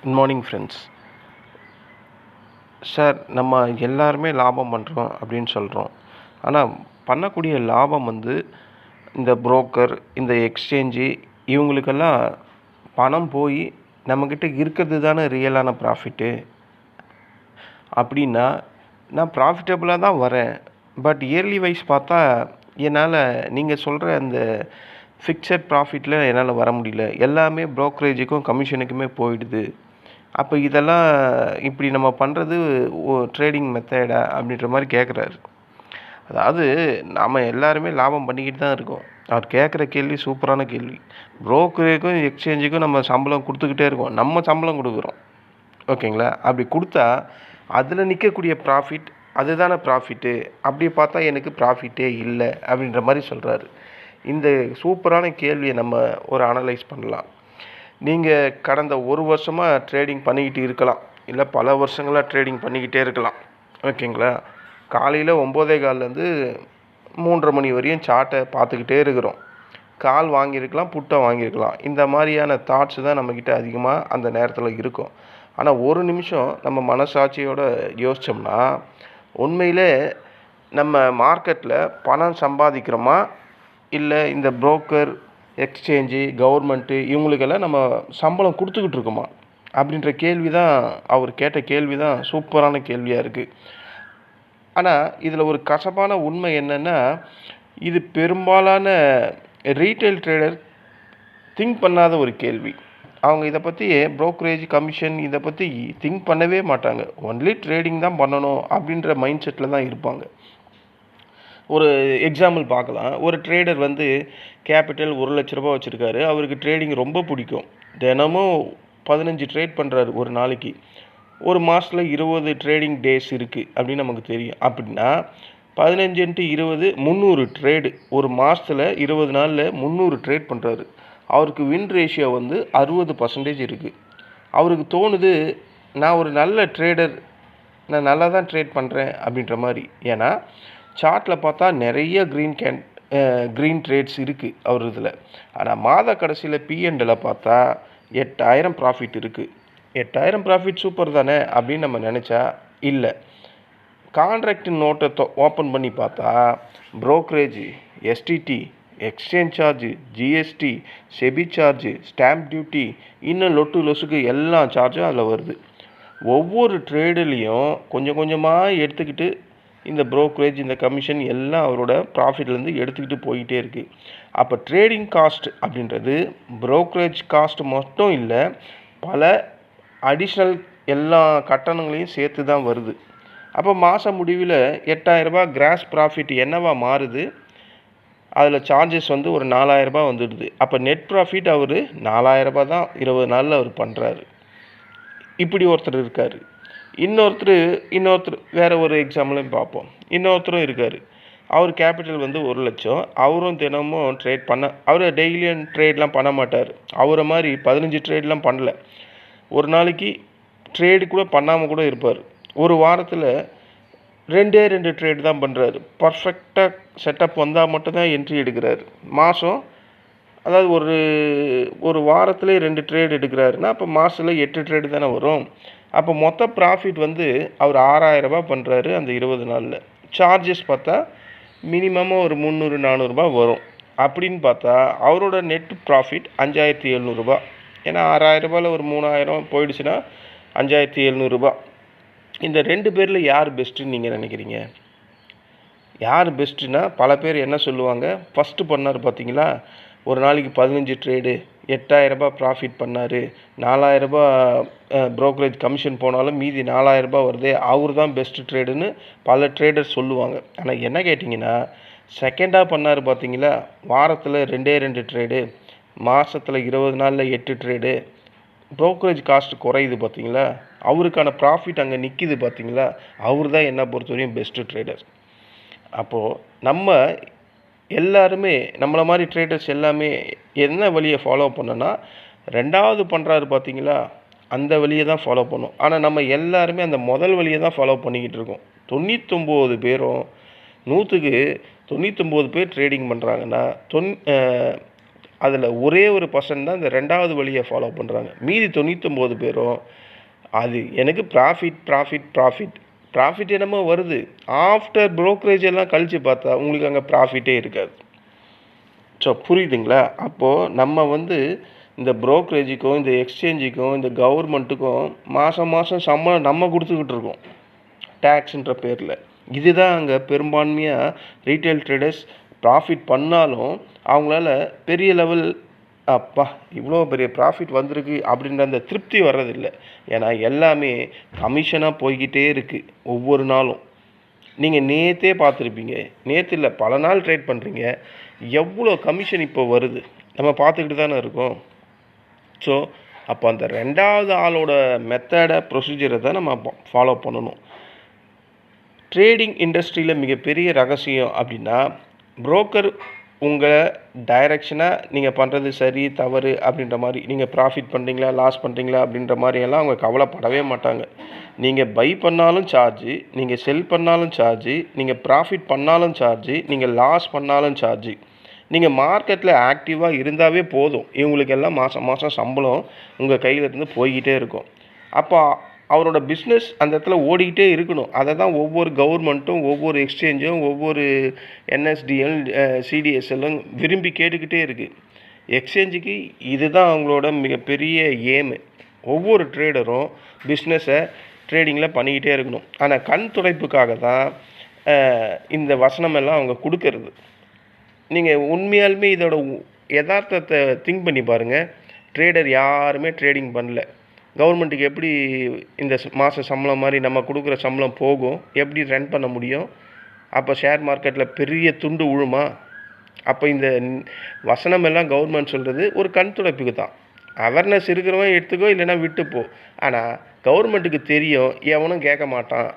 Good morning friends. Sir, நம்ம எல்லாருமே லாபம் பண்ணுறோம் அப்படின்னு சொல்கிறோம். ஆனால் பண்ணக்கூடிய லாபம் இந்த புரோக்கர், இந்த எக்ஸ்சேஞ்சு இவங்களுக்கெல்லாம் பணம் போய் நம்மக்கிட்ட இருக்கிறது தானே ரியலான ப்ராஃபிட்டு. அப்படின்னா நான் ப்ராஃபிட்டபுளாக தான் வரேன். பட் இயர்லி வைஸ் பார்த்தா என்னால் நீங்கள் சொல்கிற அந்த ஃபிக்ஸட் ப்ராஃபிட்டில் என்னால் வர முடியல. எல்லாமே ப்ரோக்கரேஜுக்கும் கமிஷனுக்குமே போயிடுது. அப்போ இதெல்லாம் இப்படி நம்ம பண்ணுறது ட்ரேடிங் மெத்தடா அப்படின்ற மாதிரி கேட்குறாரு. அதாவது நாம் எல்லாருமே லாபம் பண்ணிக்கிட்டு தான் இருக்கோம். அவர் கேட்குற கேள்வி சூப்பரான கேள்வி. புரோக்கருக்கும் எக்ஸ்சேஞ்சுக்கும் நம்ம சம்பளம் கொடுத்துக்கிட்டே இருக்கோம். நம்ம சம்பளம் கொடுக்குறோம், ஓகேங்களா? அப்படி கொடுத்தா அதில் நிற்கக்கூடிய ப்ராஃபிட் அதுதானே ப்ராஃபிட்டு. அப்படி பார்த்தா எனக்கு ப்ராஃபிட்டே இல்லை அப்படின்ற மாதிரி சொல்கிறாரு. இந்த சூப்பரான கேள்வியை நம்ம ஒரு அனலைஸ் பண்ணலாம். நீங்கள் கடந்த ஒரு வருஷமாக ட்ரேடிங் பண்ணிக்கிட்டு இருக்கலாம், இல்லை பல வருஷங்களாக ட்ரேடிங் பண்ணிக்கிட்டே இருக்கலாம், ஓகேங்களா? காலையில் 9:15 3:30 மணி வரையும் சார்ட்டை பார்த்துக்கிட்டே இருக்கிறோம். கால் வாங்கியிருக்கலாம், புட்டை வாங்கியிருக்கலாம். இந்த மாதிரியான தாட்ஸ் தான் நம்மக்கிட்ட அதிகமாக அந்த நேரத்தில் இருக்கும். ஆனால் ஒரு நிமிஷம் நம்ம மனசாட்சியோடு யோசித்தோம்னா உண்மையிலே நம்ம மார்க்கெட்டில் பணம் சம்பாதிக்கிறோமா, இல்லை இந்த புரோக்கர், எக்ஸ்சேஞ்சு, கவர்மெண்ட்டு இவங்களுக்கெல்லாம் நம்ம சம்பளம் கொடுத்துக்கிட்டு இருக்கோமா அப்படின்ற கேள்வி தான் அவர் கேட்ட கேள்வி தான் சூப்பரான கேள்வியாக இருக்குது. ஆனால் இதில் ஒரு கசப்பான உண்மை என்னென்னா, இது பெரும்பாலான ரீட்டைல் ட்ரேடர் திங்க் பண்ணாத ஒரு கேள்வி. அவங்க இதை பற்றி ப்ரோக்கரேஜ், கமிஷன் இதை பற்றி திங்க் பண்ணவே மாட்டாங்க. ஒன்லி ட்ரேடிங் தான் பண்ணணும் அப்படின்ற மைண்ட் செட்டில் தான் இருப்பாங்க. ஒரு எக்ஸாம்பிள் பார்க்கலாம். ஒரு ட்ரேடர் கேபிட்டல் 1,00,000 ரூபா வச்சுருக்காரு. அவருக்கு ட்ரேடிங் ரொம்ப பிடிக்கும். தினமும் 15 ட்ரேட் பண்ணுறாரு ஒரு நாளைக்கு. ஒரு மாதத்தில் 20 ட்ரேடிங் டேஸ் இருக்குது அப்படின்னு நமக்கு தெரியும். அப்படின்னா 15 × 20 300 ட்ரேடு. ஒரு மாதத்தில் 20 நாளில் 300 ட்ரேட் பண்ணுறாரு. அவருக்கு வின் ரேஷியோ 60% இருக்குது. அவருக்கு தோணுது, நான் ஒரு நல்ல ட்ரேடர், நான் நல்லா தான் ட்ரேட் பண்ணுறேன் அப்படின்ற மாதிரி. ஏன்னா சார்ட்டில் பார்த்தா நிறைய க்ரீன் ட்ரேட்ஸ் இருக்குது அவர் இதில். ஆனால் மாத கடைசியில் P&L பார்த்தா 8,000 ப்ராஃபிட் இருக்குது. 8,000 ப்ராஃபிட் சூப்பர் தானே அப்படின்னு நம்ம நினச்சா இல்லை. கான்ட்ராக்ட் நோட்டை ஓப்பன் பண்ணி பார்த்தா brokerage, STD, exchange charge, GST, SEBI charge, stamp duty, இன்னும் லொசுக்கு எல்லா சார்ஜும் அதில் வருது. ஒவ்வொரு ட்ரேடுலேயும் கொஞ்சம் கொஞ்சமாக எடுத்துக்கிட்டு இந்த ப்ரோக்கரேஜ், இந்த கமிஷன் எல்லாம் அவரோட ப்ராஃபிட்லேருந்து எடுத்துக்கிட்டு போயிட்டே இருக்குது. அப்போ ட்ரேடிங் காஸ்ட் அப்படின்றது ப்ரோக்கரேஜ் காஸ்ட் மட்டும் இல்லை, பல அடிஷ்னல் எல்லா கட்டணங்களையும் சேர்த்து தான் வருது. அப்போ மாத முடிவில் 8,000 ரூபா கிராஸ் ப்ராஃபிட் என்னவா மாறுது? அதில் சார்ஜஸ் ஒரு 4,000 ரூபா வந்துடுது. அப்போ நெட் ப்ராஃபிட் அவர் 4,000 ரூபா தான் 20 நாளில் அவர் பண்ணுறாரு. இப்படி ஒருத்தர் இருக்கார். இன்னொருத்தர் வேறு ஒரு எக்ஸாம்பிளையும் பார்ப்போம். இன்னொருத்தரும் இருக்கார். அவர் கேபிட்டல் 1,00,000. அவரும் தினமும் ட்ரேட் அவர் டெய்லியும் ட்ரேட்லாம் பண்ண மாட்டார். அவரை மாதிரி 15 ட்ரேட்லாம் பண்ணல. ஒரு நாளைக்கு ட்ரேடு கூட பண்ணாமல் கூட இருப்பார். ஒரு வாரத்தில் 2 ட்ரேட் தான் பண்ணுறாரு. பர்ஃபெக்டாக செட்டப் வந்தால் மட்டும்தான் என்ட்ரி எடுக்கிறாரு. மாதம், அதாவது ஒரு வாரத்தில் 2 ட்ரேட் எடுக்கிறாருன்னா அப்போ மாதத்தில் 8 ட்ரேடு தானே வரும். அப்போ மொத்த ப்ராஃபிட் அவர் 6,000 ரூபா பண்ணுறாரு அந்த 20 நாளில். சார்ஜஸ் பார்த்தா மினிமமாக ஒரு 300-400 ரூபா வரும். அப்படின்னு பார்த்தா அவரோட நெட் ப்ராஃபிட் 5,700 ரூபா. ஏன்னா 6,000 ரூபாயில் ஒரு 3,000 போயிடுச்சுன்னா 5,700 ரூபா. இந்த 2 பேரில் யார் பெஸ்ட்டுன்னு நீங்கள் நினைக்கிறீங்க? யார் பெஸ்ட்டுன்னா பல பேர் என்ன சொல்லுவாங்க, ஃபஸ்ட்டு பண்ணார் பார்த்தீங்களா, ஒரு நாளைக்கு 15 ட்ரேடு, 8,000 ரூபா ப்ராஃபிட் பண்ணார், 4,000 ரூபா ப்ரோக்கரேஜ் கமிஷன் போனாலும் மீதி 4,000 ரூபா வருது, அவர் தான் பெஸ்ட்டு ட்ரேடுன்னு பல ட்ரேடர் சொல்லுவாங்க. ஆனால் என்ன கேட்டிங்கன்னா, செகண்டாக பண்ணார் பார்த்தீங்களா, வாரத்தில் 2 ட்ரேடு, மாதத்தில் 20 நாளில் 8 ட்ரேடு, ப்ரோக்கரேஜ் காஸ்ட் குறையுது பார்த்தீங்களா, அவருக்கான ப்ராஃபிட் அங்கே நிற்கிது பார்த்தீங்களா, அவர் தான் என்னை பொறுத்தவரையும் பெஸ்ட்டு ட்ரேடர். அப்போது நம்ம எல்லாருமே நம்மளை மாதிரி ட்ரேடர்ஸ் எல்லாமே என்ன வழியை ஃபாலோ பண்ணோன்னா, 2வது பண்ணுறாரு பார்த்தீங்களா, அந்த வழியை தான் ஃபாலோ பண்ணும். ஆனால் நம்ம எல்லாருமே அந்த முதல் வழியை தான் ஃபாலோ பண்ணிக்கிட்டு இருக்கோம். 99 பேரும் 100க்கு 99 பேர் ட்ரேடிங் பண்ணுறாங்கன்னா அதில் ஒரே ஒரு பர்சன்ட் தான் இந்த 2வது வழியை ஃபாலோ பண்ணுறாங்க. மீதி 99 பேரும் அது எனக்கு ப்ராஃபிட் என்னமோ வருது. ஆஃப்டர் ப்ரோக்கரேஜ் எல்லாம் கழித்து பார்த்தா உங்களுக்கு அங்கே ப்ராஃபிட்டே இருக்காது. ஸோ புரியுதுங்களா? அப்போது நம்ம இந்த ப்ரோக்கரேஜுக்கும் இந்த எக்ஸ்சேஞ்சுக்கும் இந்த கவர்மெண்ட்டுக்கும் மாதம் சம்பளம் நம்ம கொடுத்துக்கிட்டு இருக்கோம் டேக்ஸுன்ற பேரில். இதுதான் அங்கே பெரும்பான்மையாக ரீட்டைல் ட்ரேடர்ஸ் ப்ராஃபிட் பண்ணாலும் அவங்களால பெரிய லெவல் அப்பா இவ்வளோ பெரிய ப்ராஃபிட் வந்திருக்கு அப்படின்ற அந்த திருப்தி வர்றதில்லை. ஏன்னா எல்லாமே கமிஷனாக போய்கிட்டே இருக்குது ஒவ்வொரு நாளும். நீங்கள் நேற்றே பார்த்துருப்பீங்க, நேற்று இல்லை பல நாள் ட்ரேட் பண்ணுறீங்க, எவ்வளோ கமிஷன் இப்போ வருது நம்ம பார்த்துக்கிட்டு தானே இருக்கோம். ஸோ அப்போ அந்த 2வது ஆளோட மெத்தடை ப்ரொசீஜரை தான் நம்ம ஃபாலோ பண்ணணும். ட்ரேடிங் இண்டஸ்ட்ரியில் மிகப்பெரிய ரகசியம் அப்படின்னா புரோக்கர் உங்களை டைரெக்ஷனாக நீங்கள் பண்ணுறது சரி தவறு அப்படின்ற மாதிரி, நீங்கள் ப்ராஃபிட் பண்ணுறீங்களா லாஸ் பண்ணுறீங்களா அப்படின்ற மாதிரியெல்லாம் அவங்க கவலைப்படவே மாட்டாங்க. நீங்கள் பை பண்ணாலும் சார்ஜு, நீங்கள் செல் பண்ணாலும் சார்ஜு, நீங்கள் ப்ராஃபிட் பண்ணாலும் சார்ஜு, நீங்கள் லாஸ் பண்ணாலும் சார்ஜு. நீங்கள் மார்க்கெட்டில் ஆக்டிவாக இருந்தாவே போதும், இவங்களுக்கெல்லாம் மாதம் சம்பளம் உங்கள் கையிலேருந்து போய்கிட்டே இருக்கும். அப்போ அவரோட பிஸ்னஸ் அந்த இடத்துல ஓடிக்கிட்டே இருக்கணும். அதை தான் ஒவ்வொரு கவர்மெண்ட்டும் ஒவ்வொரு எக்ஸ்சேஞ்சும் ஒவ்வொரு என்எஸ்டிஎல் சிடிஎஸ்எல்லும் விரும்பி கேட்டுக்கிட்டே இருக்குது. எக்ஸ்சேஞ்சுக்கு இதுதான் அவங்களோட மிகப்பெரிய ஏமு. ஒவ்வொரு ட்ரேடரும் பிஸ்னஸை ட்ரேடிங்கில் பண்ணிக்கிட்டே இருக்கணும். ஆனால் கண் துடைப்புக்காக தான் இந்த வசனமெல்லாம் அவங்க கொடுக்கறது. நீங்கள் உண்மையாலுமே இதோட யதார்த்தத்தை திங்க் பண்ணி பாருங்கள். ட்ரேடர் யாருமே ட்ரேடிங் பண்ணல. கவர்மெண்ட்டுக்கு எப்படி இந்த மாத சம்பளம் மாதிரி நம்ம கொடுக்குற சம்பளம் போகும், எப்படி ரன் பண்ண முடியும்? அப்போ ஷேர் மார்க்கெட்டில் பெரிய துண்டு விழுமா? அப்போ இந்த வசனம் எல்லாம் கவர்மெண்ட் சொல்கிறது ஒரு கண் துடைப்புக்கு தான். அவேர்னஸ் இருக்கிறவன் எடுத்துக்கோ, இல்லைன்னா விட்டுப்போ. ஆனால் கவர்மெண்ட்டுக்கு தெரியும் எவனும் கேட்க மாட்டான்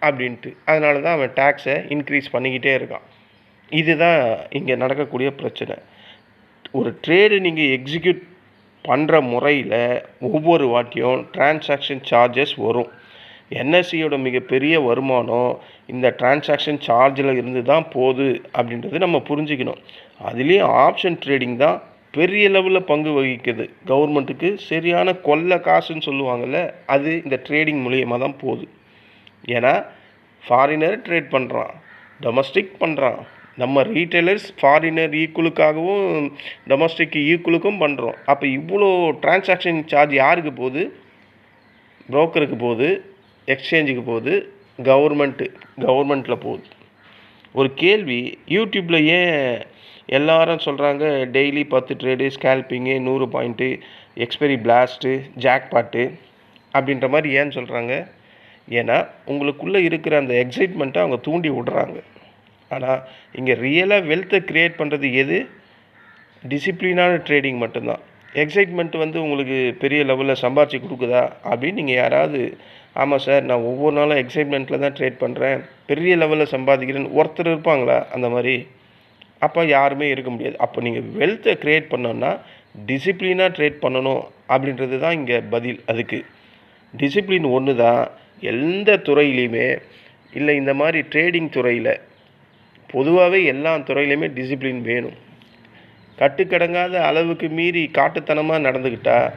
அப்படின்ட்டு. அதனால தான் அவன் டேக்ஸை இன்க்ரீஸ் பண்ணிக்கிட்டே இருக்கான். இதுதான் இங்கே நடக்கக்கூடிய பிரச்சனை. ஒரு ட்ரேடு நீங்கள் எக்ஸிக்யூட் பண்ணுற முறையில் ஒவ்வொரு வாட்டியும் டிரான்சாக்ஷன் சார்ஜஸ் வரும். என்எஸ்சியோட மிகப்பெரிய வருமானம் இந்த டிரான்சாக்ஷன் சார்ஜில் இருந்து தான் போகுது அப்படின்றது நம்ம புரிஞ்சுக்கணும். அதுலேயும் ஆப்ஷன் ட்ரேடிங் தான் பெரிய லெவலில் பங்கு வகிக்குது. கவர்மெண்ட்டுக்கு சரியான கொள்ளை காசுன்னு சொல்லுவாங்கள்ல, அது இந்த ட்ரேடிங் மூலியமாக தான் போகுது. ஏன்னா ஃபாரினர் ட்ரேட் பண்ணுறான், டொமஸ்டிக் பண்ணுறான். நம்ம ரீட்டைலர்ஸ் ஃபாரினர் ஈக்குவலுக்காகவும் டொமஸ்டிக் ஈக்குவலுக்கும் பண்ணுறோம். அப்போ இவ்வளோ டிரான்சாக்ஷன் சார்ஜ் யாருக்கு போகுது? புரோக்கருக்கு போகுது, எக்ஸ்சேஞ்சுக்கு போகுது, கவர்மெண்ட்டில் போகுது. ஒரு கேள்வி, யூடியூப்பில் ஏன் எல்லாரும் சொல்கிறாங்க daily 10 trade, scalping, 100 point, expiry blast, jackpot அப்படின்ற மாதிரி ஏன்னு சொல்கிறாங்க? ஏன்னா உங்களுக்குள்ளே இருக்கிற அந்த எக்ஸைட்மெண்ட்டை அவங்க தூண்டி விடுறாங்க. ஆனால் இங்கே ரியலாக வெல்த்தை க்ரியேட் பண்ணுறது எது? டிசிப்ளினான ட்ரேடிங் மட்டும்தான். எக்ஸைட்மெண்ட் உங்களுக்கு பெரிய லெவலில் சம்பாரிச்சு கொடுக்குதா அப்படின்னு நீங்கள் யாராவது, ஆமாம் சார் நான் ஒவ்வொரு நாளும் எக்ஸைட்மெண்ட்டில் தான் ட்ரேட் பண்ணுறேன், பெரிய லெவலில் சம்பாதிக்கிறேன்னு ஒருத்தர் இருப்பாங்களா அந்த மாதிரி? அப்போ யாருமே இருக்க முடியாது. அப்போ நீங்கள் வெல்த்தை க்ரியேட் பண்ணோன்னா டிசிப்ளினாக ட்ரேட் பண்ணணும் அப்படின்றது தான் இங்கே பதில். அதுக்கு டிசிப்ளின் ஒன்று தான் எந்த துறையிலையுமே. இல்லை இந்த மாதிரி ட்ரேடிங் துறையில் பொதுவாகவே எல்லா துறையிலையுமே டிசிப்ளின் வேணும். கட்டுக்கடங்காத அளவுக்கு மீறி காட்டுத்தனமாக நடந்துக்கிட்டால்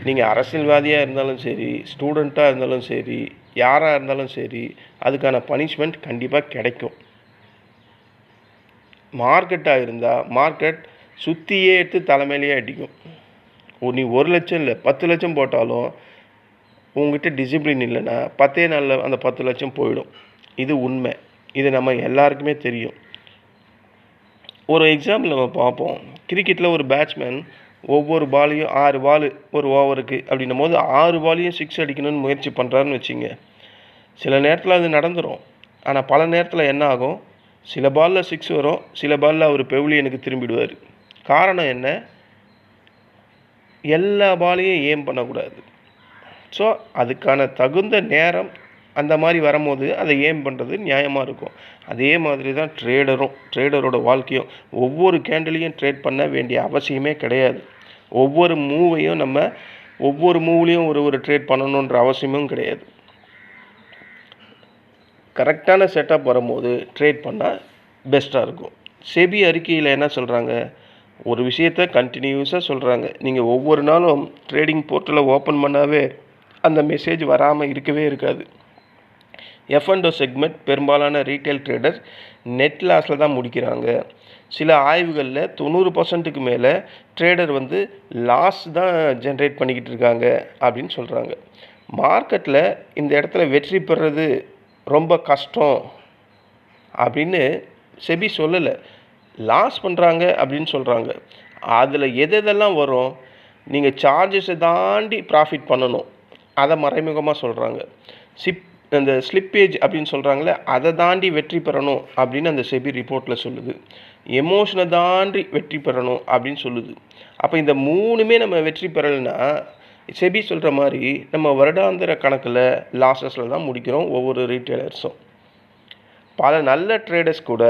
நீங்கள் அரசியல்வாதியாக இருந்தாலும் சரி, ஸ்டூடெண்ட்டாக இருந்தாலும் சரி, யாராக இருந்தாலும் சரி, அதுக்கான பனிஷ்மெண்ட் கண்டிப்பாக கிடைக்கும். மார்க்கெட்டாக இருந்தால் மார்க்கெட் சுற்றியே எடுத்து தலைமையிலேயே அடிக்கும். நீ 1 லட்சம் இல்லை 10 லட்சம் போட்டாலும் உங்ககிட்ட டிசிப்ளின் இல்லைன்னா 10 நாளில் அந்த 10 லட்சம் போயிடும். இது உண்மை. இது நம்ம எல்லாருக்குமே தெரியும். ஒரு எக்ஸாம்பிள் நம்ம பார்ப்போம். கிரிக்கெட்டில் ஒரு பேட்ஸ்மேன் ஒவ்வொரு பாலையும் 6 பால் ஒரு ஓவருக்கு அப்படின்னும் போது 6 பாலையும் 6 அடிக்கணும்னு முயற்சி பண்ணுறாருன்னு வச்சுங்க. சில நேரத்தில் அது நடந்துடும். ஆனால் பல நேரத்தில் என்ன ஆகும்? சில பாலில் 6 வரும், சில பாலில் அவர் பெவிலியனுக்கு திரும்பிடுவார். காரணம் என்ன? எல்லா பாலையும் ஏம் பண்ணக்கூடாது. ஸோ அதுக்கான தகுந்த நேரம் அந்த மாதிரி வரும்போது அதை ஏம் பண்ணுறது நியாயமாக இருக்கும். அதே மாதிரி தான் ட்ரேடரோட வாழ்க்கையும். ஒவ்வொரு கேண்டிலையும் ட்ரேட் பண்ண வேண்டிய அவசியமே கிடையாது. ஒவ்வொரு மூவ்லேயும் ஒரு ட்ரேட் பண்ணணுன்ற அவசியமும் கிடையாது. கரெக்டான செட்டப் வரும்போது ட்ரேட் பண்ணால் பெஸ்ட்டாக இருக்கும். செபி அறிக்கையில் என்ன சொல்கிறாங்க? ஒரு விஷயத்த கண்டினியூஸாக சொல்கிறாங்க. நீங்கள் ஒவ்வொரு நாளும் ட்ரேடிங் போர்ட்டலை ஓப்பன் பண்ணாவே அந்த மெசேஜ் வராமல் இருக்கவே இருக்காது. F&O செக்மெண்ட் பெரும்பாலான ரீட்டைல் ட்ரேடர் நெட் லாஸில் தான் முடிக்கிறாங்க. சில ஆய்வுகளில் 90%க்கு மேலே ட்ரேடர் லாஸ் தான் ஜென்ரேட் பண்ணிக்கிட்டு இருக்காங்க அப்படின்னு சொல்கிறாங்க. மார்க்கெட்டில் இந்த இடத்துல வெற்றி பெறுறது ரொம்ப கஷ்டம் அப்படின்னு செபி சொல்லலை. லாஸ் பண்ணுறாங்க அப்படின்னு சொல்கிறாங்க. அதில் எதெல்லாம் வரும், நீங்கள் சார்ஜஸை தாண்டி ப்ராஃபிட் பண்ணணும், அதை மறைமுகமாக சொல்கிறாங்க. அந்த ஸ்லிப்பேஜ் அப்படின்னு சொல்கிறாங்களே, அதை தாண்டி வெற்றி பெறணும் அப்படின்னு அந்த செபி ரிப்போர்ட்டில் சொல்லுது. எமோஷனை தாண்டி வெற்றி பெறணும் அப்படின்னு சொல்லுது. அப்போ இந்த மூணுமே நம்ம வெற்றி பெறலைன்னா செபி சொல்கிற மாதிரி நம்ம வருடாந்திர கணக்கில் லாஸஸில் தான் முடிக்கிறோம் ஒவ்வொரு ரீட்டைலர்ஸும். பல நல்ல ட்ரேடர்ஸ் கூட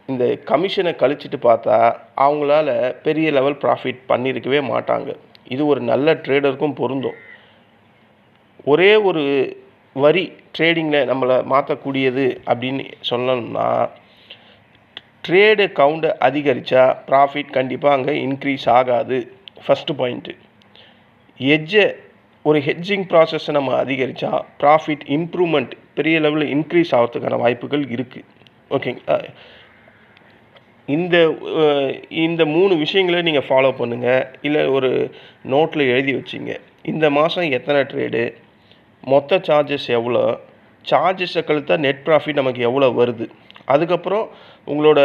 இந்த கமிஷனை கழிச்சிட்டு பார்த்தா அவங்களால பெரிய லெவல் ப்ராஃபிட் பண்ணியிருக்கவே மாட்டாங்க. இது ஒரு நல்ல ட்ரேடருக்கும் பொருந்தும். ஒரே ஒரு வரி ட்ரேடிங்கில் நம்மளை மாற்றக்கூடியது அப்படின்னு சொல்லணும்னா, ட்ரேடு கவுண்டை அதிகரித்தா ப்ராஃபிட் கண்டிப்பாக அங்கே இன்க்ரீஸ் ஆகாது. First point. ஒரு ஹெட்ஜிங் ப்ராசஸை நம்ம அதிகரித்தா ப்ராஃபிட் இம்ப்ரூவ்மெண்ட் பெரிய லெவலில் இன்க்ரீஸ் ஆகிறதுக்கான வாய்ப்புகள் இருக்குது. ஓகேங்களா? இந்த 3 விஷயங்களை நீங்கள் ஃபாலோ பண்ணுங்கள். இல்லை ஒரு நோட்டில் எழுதி வச்சிங்க. இந்த மாதம் எத்தனை ட்ரேடு, மொத்த சார்ஜஸ் எவ்வளோ, சார்ஜஸை கழித்தா நெட் ப்ராஃபிட் நமக்கு எவ்வளோ வருது, அதுக்கப்புறம் உங்களோட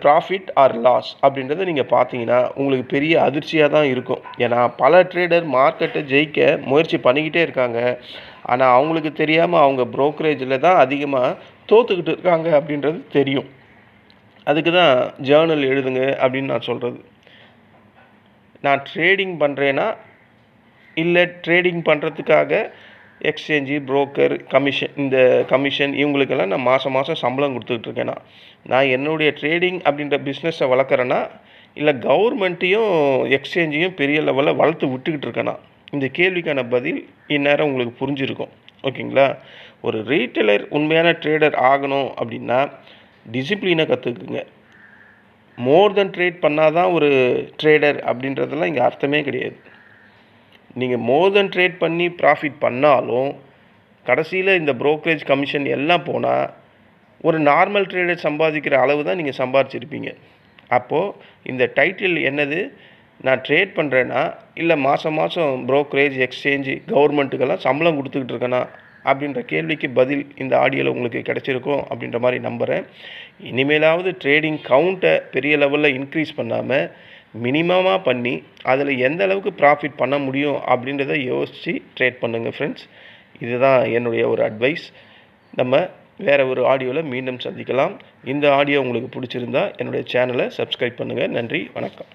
ப்ராஃபிட் ஆர் லாஸ் அப்படின்றத நீங்கள் பார்த்தீங்கன்னா உங்களுக்கு பெரிய அதிர்ச்சியாக தான் இருக்கும். ஏன்னா பல ட்ரேடர் மார்க்கெட்டை ஜெயிக்க முயற்சி பண்ணிக்கிட்டே இருக்காங்க. ஆனால் அவங்களுக்கு தெரியாமல் அவங்க ப்ரோக்கரேஜில் தான் அதிகமாக தோற்றுக்கிட்டு இருக்காங்க அப்படின்றது தெரியும். அதுக்கு தான் ஜேர்னல் எழுதுங்க அப்படின்னு நான் சொல்கிறது. நான் ட்ரேடிங் பண்ணுறேன்னா இல்லை ட்ரேடிங் பண்ணுறதுக்காக எக்ஸ்சேஞ்சு, புரோக்கர், கமிஷன் இவங்களுக்கெல்லாம் நான் மாதம் சம்பளம் கொடுத்துட்ருக்கேன்னா, நான் என்னுடைய ட்ரேடிங் அப்படின்ற பிஸ்னஸை வளர்க்குறேன்னா இல்லை கவர்மெண்ட்டையும் எக்ஸ்சேஞ்சையும் பெரிய லெவலில் வளர்த்து விட்டுக்கிட்டு இருக்கேன்னா, இந்த கேள்விக்கான பதில் இந்நேரம் உங்களுக்கு புரிஞ்சிருக்கும். ஓகேங்களா? ஒரு ரீட்டைலர் உண்மையான ட்ரேடர் ஆகணும் அப்படின்னா டிசிப்ளினை கற்றுக்குங்க. மோர் தென் ட்ரேட் பண்ணால் தான் ஒரு ட்ரேடர் அப்படின்றதெல்லாம் இங்கே அர்த்தமே கிடையாது. நீங்கள் மோர் தென் ட்ரேட் பண்ணி ப்ராஃபிட் பண்ணாலும் கடைசியில் இந்த ப்ரோக்கரேஜ் கமிஷன் எல்லாம் போனால் ஒரு நார்மல் ட்ரேடர் சம்பாதிக்கிற அளவு தான் நீங்கள் சம்பாதிச்சிருப்பீங்க. அப்போது இந்த டைட்டில் என்னது, நான் ட்ரேட் பண்ணுறேன்னா இல்லை மாதம் ப்ரோக்கரேஜ், எக்ஸ்சேஞ்சு, கவர்மெண்ட்டுக்கெல்லாம் சம்பளம் கொடுத்துக்கிட்டு இருக்கேனா அப்படின்ற கேள்விக்கு பதில் இந்த ஆடியோவில் உங்களுக்கு கிடச்சிருக்கும் அப்படின்ற மாதிரி நம்புகிறேன். இனிமேலாவது ட்ரேடிங் கவுண்ட்டை பெரிய லெவலில் இன்க்ரீஸ் பண்ணாமல் மினிமமாக பண்ணி அதில் எந்த அளவுக்கு ப்ராஃபிட் பண்ண முடியும் அப்படின்றத யோசித்து ட்ரேட் பண்ணுங்கள் ஃப்ரெண்ட்ஸ். இதுதான் என்னுடைய ஒரு அட்வைஸ். நம்ம வேறு ஒரு ஆடியோவில் மீண்டும் சந்திக்கலாம். இந்த ஆடியோ உங்களுக்கு பிடிச்சிருந்தா என்னுடைய சேனலை சப்ஸ்கிரைப் பண்ணுங்கள். நன்றி, வணக்கம்.